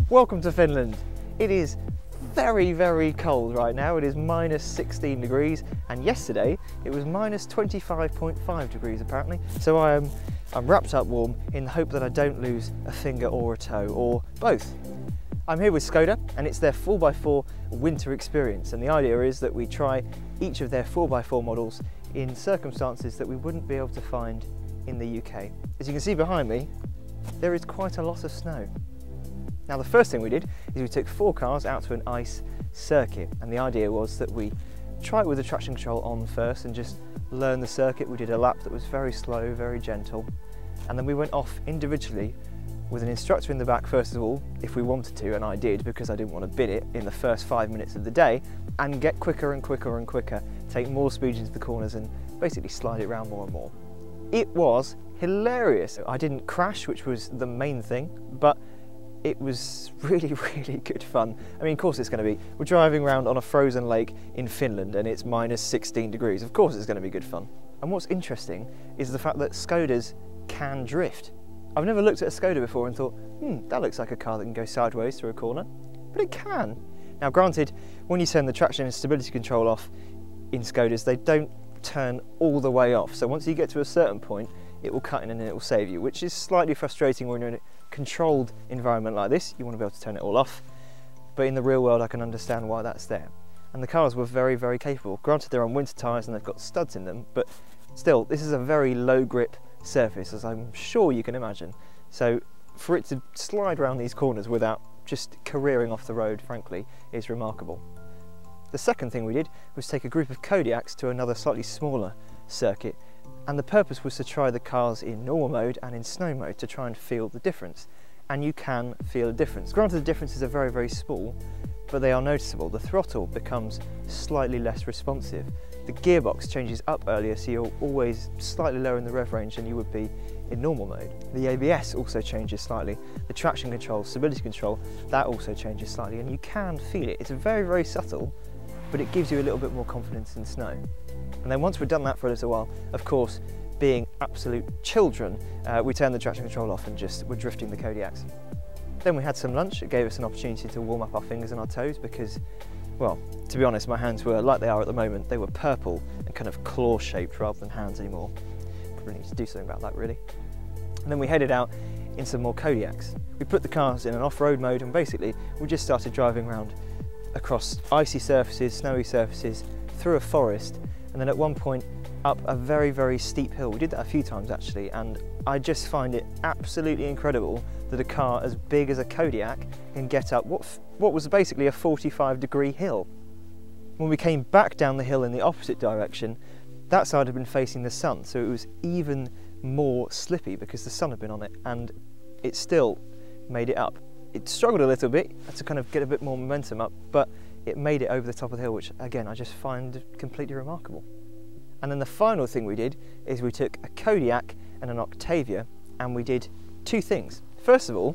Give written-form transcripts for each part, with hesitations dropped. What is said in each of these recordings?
Welcome to Finland. It is very, very cold right now. It is minus 16 degrees and yesterday it was minus 25.5 degrees apparently. So I'm wrapped up warm in the hope that I don't lose a finger or a toe or both. I'm here with Skoda and it's their 4x4 winter experience, and the idea is that we try each of their 4x4 models in circumstances that we wouldn't be able to find in the UK. As you can see behind me, there is quite a lot of snow. Now the first thing we did is we took 4 cars out to an ice circuit, and the idea was that we try it with the traction control on first and just learn the circuit. We did a lap that was very slow, very gentle, and then we went off individually with an instructor in the back first of all, if we wanted to, and I did because I didn't want to bin it in the first 5 minutes of the day, and get quicker and quicker and quicker, take more speed into the corners and basically slide it around more and more. It was hilarious. I didn't crash, which was the main thing, but it was really, really good fun. I mean, of course it's going to be. We're driving around on a frozen lake in Finland and it's minus 16 degrees. Of course it's going to be good fun. And what's interesting is the fact that Skodas can drift. I've never looked at a Skoda before and thought, that looks like a car that can go sideways through a corner, but it can. Now granted, when you turn the traction and stability control off in Skodas, they don't turn all the way off. So once you get to a certain point, it will cut in and it will save you, which is slightly frustrating when you're in a controlled environment like this. You want to be able to turn it all off, but in the real world I can understand why that's there. And the cars were very, very capable. Granted, they're on winter tyres and they've got studs in them, but still, this is a very low grip surface, as I'm sure you can imagine. So for it to slide around these corners without just careering off the road, frankly, is remarkable. The second thing we did was take a group of Kodiaks to another slightly smaller circuit, and the purpose was to try the cars in normal mode and in snow mode to try and feel the difference. And you can feel a difference. Granted, the differences are very, very small, but they are noticeable. The throttle becomes slightly less responsive. The gearbox changes up earlier, so you're always slightly lower in the rev range than you would be in normal mode. The ABS also changes slightly. The traction control, stability control, that also changes slightly, and you can feel it. It's very, very subtle, but it gives you a little bit more confidence in snow. And then once we've done that for a little while, of course, being absolute children, we turned the traction control off and just were drifting the Kodiaks. Then we had some lunch. It gave us an opportunity to warm up our fingers and our toes because, well, to be honest, my hands were like they are at the moment. They were purple and kind of claw-shaped rather than hands anymore. Probably need to do something about that, really. And then we headed out in some more Kodiaks. We put the cars in an off-road mode and basically we just started driving around across icy surfaces, snowy surfaces, through a forest, and then at one point up a very, very steep hill. We did that a few times actually, and I just find it absolutely incredible that a car as big as a Kodiak can get up what was basically a 45-degree hill. When we came back down the hill in the opposite direction, that side had been facing the sun, so it was even more slippy because the sun had been on it, and it still made it up. It struggled a little bit, had to kind of get a bit more momentum up, but it made it over the top of the hill, which again I just find completely remarkable. And then the final thing we did is we took a Kodiak and an Octavia and we did 2 things. First of all,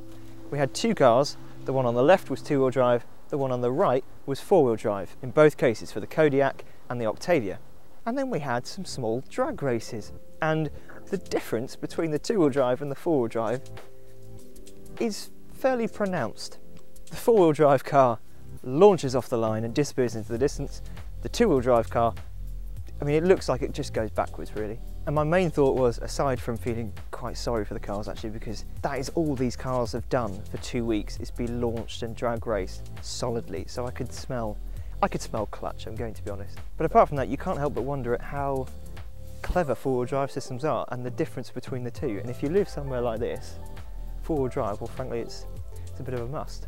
we had 2 cars. The one on the left was 2-wheel drive, the one on the right was 4-wheel drive, in both cases for the Kodiak and the Octavia. And then we had some small drag races, and the difference between the 2-wheel drive and the 4-wheel drive is fairly pronounced. The 4-wheel drive car launches off the line and disappears into the distance. The 2-wheel drive car, I mean, it looks like it just goes backwards really. And my main thought was, aside from feeling quite sorry for the cars actually, because that is all these cars have done for 2 weeks, is be launched and drag raced solidly. So I could smell clutch, I'm going to be honest. But apart from that, you can't help but wonder at how clever 4-wheel drive systems are and the difference between the two. And if you live somewhere like this, 4-wheel drive, well frankly it's a bit of a must.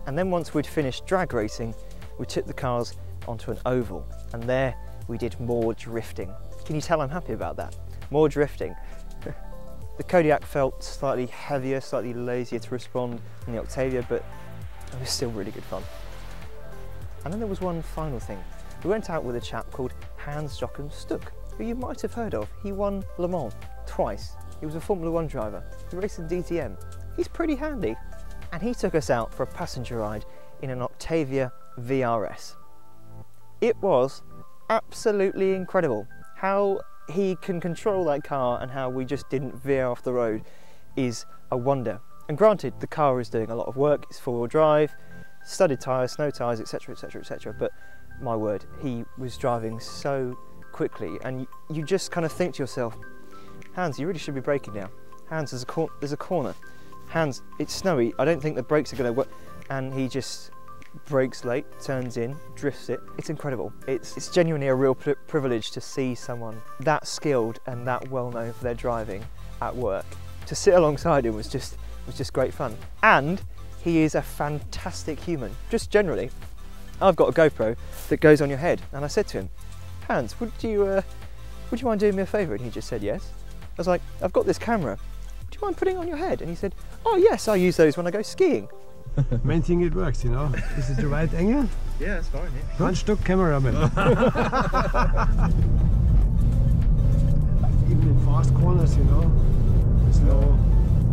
And then once we'd finished drag racing, we took the cars onto an oval, and there we did more drifting. Can you tell I'm happy about that? More drifting. The Kodiak felt slightly heavier, slightly lazier to respond than the Octavia, but it was still really good fun. And then there was one final thing. We went out with a chap called Hans Jochen Stuck, who you might have heard of. He won Le Mans twice. He was a Formula 1 driver. He raced in DTM. He's pretty handy. And he took us out for a passenger ride in an Octavia VRS. It was absolutely incredible. How he can control that car and how we just didn't veer off the road is a wonder. And granted, the car is doing a lot of work, it's four-wheel drive, studded tyres, snow tyres, etc, etc, etc, but my word, he was driving so quickly, and you just kind of think to yourself, Hans, you really should be braking now. Hans, there's a corner. Hans, it's snowy, I don't think the brakes are going to work. And he just brakes late, turns in, drifts it. It's incredible. It's genuinely a real privilege to see someone that skilled and that well known for their driving at work. To sit alongside him was just great fun. And he is a fantastic human, just generally. I've got a GoPro that goes on your head, and I said to him, Hans, would you mind doing me a favour? And he just said yes. I was like, I've got this camera. Do you mind putting it on your head? And he said, oh yes, I use those when I go skiing. Main thing, it works, you know. Is it the right angle? Yeah, that's fine. Yeah. One stop cameraman. Even in fast corners, you know, there's no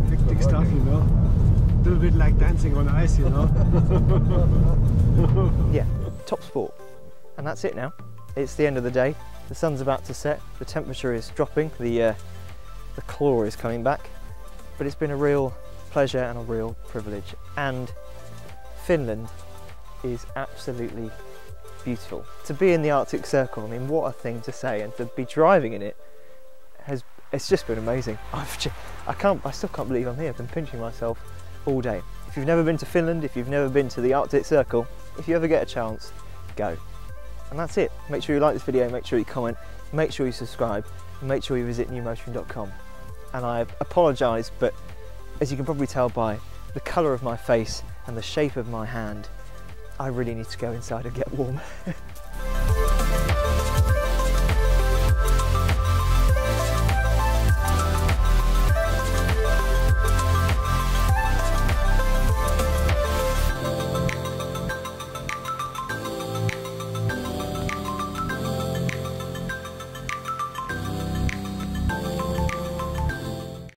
hectic stuff, you know. A little bit like dancing on ice, you know. Yeah, top sport. And that's it now. It's the end of the day. The sun's about to set. The temperature is dropping. The claw is coming back. But it's been a real pleasure and a real privilege. And Finland is absolutely beautiful. To be in the Arctic Circle, I mean, what a thing to say, and to be driving in it it's just been amazing. I still can't believe I'm here. I've been pinching myself all day. If you've never been to Finland, if you've never been to the Arctic Circle, if you ever get a chance, go. And that's it. Make sure you like this video, make sure you comment, make sure you subscribe, and make sure you visit newmotoring.com. And I apologise, but as you can probably tell by the colour of my face and the shape of my hand, I really need to go inside and get warm.